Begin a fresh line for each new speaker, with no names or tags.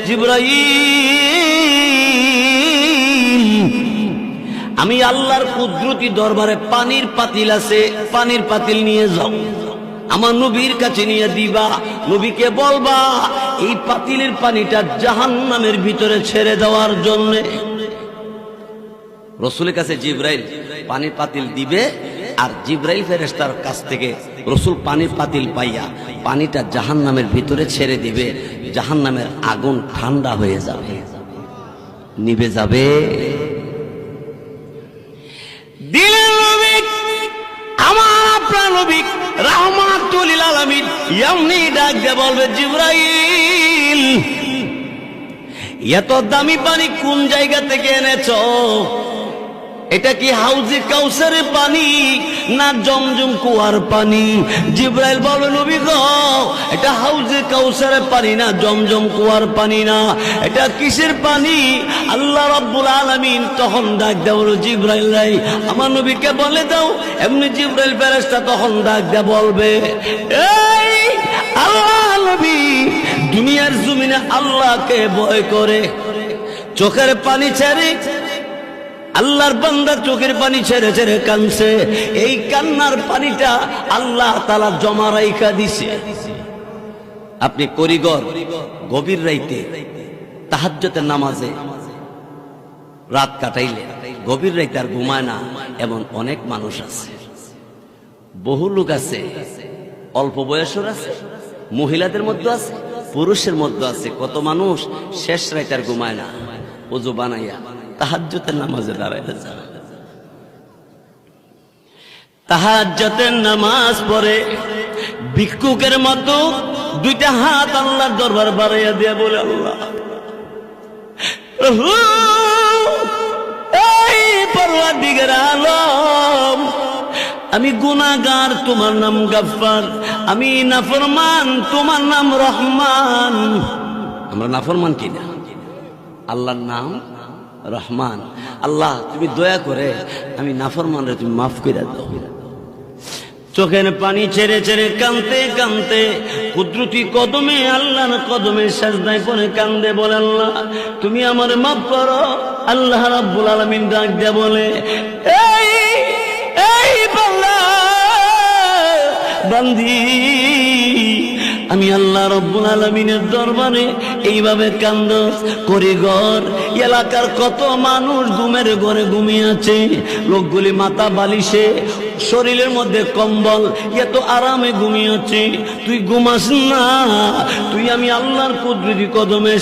জিবরাইল, আমি আল্লাহর কুদরতি দরবারে পানির পাতিল আছে, পানির পাতিল নিয়ে যাও, আমার নবীর কাছে নিয়ে দিবা, নবীকে বলবা এই পাতিলের পানিটা জাহান্নামের ভিতরে ছেড়ে দেওয়ার জন্য। রসুলের কাছে জিবরাইল পানির পাতিল দিবে, আর জিবরাইল ফেরেশতার কাছ থেকে রসুল পানির পাতিল পাইয়া পানিটা জাহান্নামের ভিতরে ছেড়ে দিবে। জাহান্নামের আগুন ঠান্ডা হয়ে যাবে, নিভে যাবে। দিলের নবী, আমার আপনার নবী রাহমাতুল লিল আলামিন এমনি ডাক দিয়ে বলবে, জিবরাইল এত দামি পানি কোন জায়গা থেকে এনেছো? এটা কি হাউজে কাউসারের পানি না জমজম কুয়ার পানি? জিবরাইল বলে, নবী গো, এটা হাউজে কাউসারের পানি না, জমজম কুয়ার পানি না, এটা কিসের পানি? আল্লাহ রাব্বুল আলামিন তখন ডাক দেয়, বলো জিবরাইল রে আমার নবীকে বলে দাও। এমনি জিবরাইল ফেরেশতা তখন ডাক দিয়ে বলবে, এই আল্লাহ নবী দুনিয়ার জমিনে আল্লাহকে ভয় করে চোখের পানি ছেড়ে, আল্লাহর বান্দা চোখের পানি ছেড়ে ছেড়ে কাঁদছে, এই কান্নার পানিটা আল্লাহ তাআলা জমা রাইখা দিছে। আপনি করিগর গভীর রাইতে তাহাজ্জুদের নামাজে রাত কাটাইলে গভীর রাইতে আর ঘুমায় না, এমন অনেক মানুষ আছে, বহু লোক আছে, অল্প বয়সের আছে, মহিলাদের মধ্যে আছে, পুরুষের মধ্যে আছে। কত মানুষ শেষ রাইতে আর ঘুমায় না, ওযু বানাইয়া তাহাজ্জুদের নামাজে দাঁড়াইয়া যায়, তাহাজ্জুদের নামাজ পড়ে ভিক্ষুকের মতো দুইটা হাত আল্লাহর দরবার বাড়াইয়া দিয়ে বলে, আল্লাহ এই পরওয়ারদিগার আলম, আমি গুনাহগার, তোমার নাম গফফার, আমি নাফরমান, তোমার নাম রহমান। আমরা নাফরমান কিনা? আল্লাহর নাম রহমান। আল্লাহ তুমি দয়া করে আমি নাফরমানরে তুমি মাফ করে দাও। চোখের পানি ছেড়ে ছেড়ে কাঁদতে কাঁদতে কুদরতি কদমে, আল্লাহর কদমে সাজদায় পড়ে কান্দে, বলে আল্লাহ তুমি আমার মাফ করো। আল্লাহ রাব্বুল আলামিন ডাক দিয়ে বলে, এই এই বান্দি, আমি আল্লাহ রাব্বুল আলামিনের দরবারে এইভাবে কান্দস করিগর, এলাকার কত মানুষ ঘুমের ঘরে ঘুমিয়ে আছে, লোকগুলি মাথা বালিশে, শরীরের মধ্যে কম্বল, এত আরামে ঘুমিয়ে আছে, তুই ঘুমাস না, তুই আমি আল্লাহর কুদরতি কদমে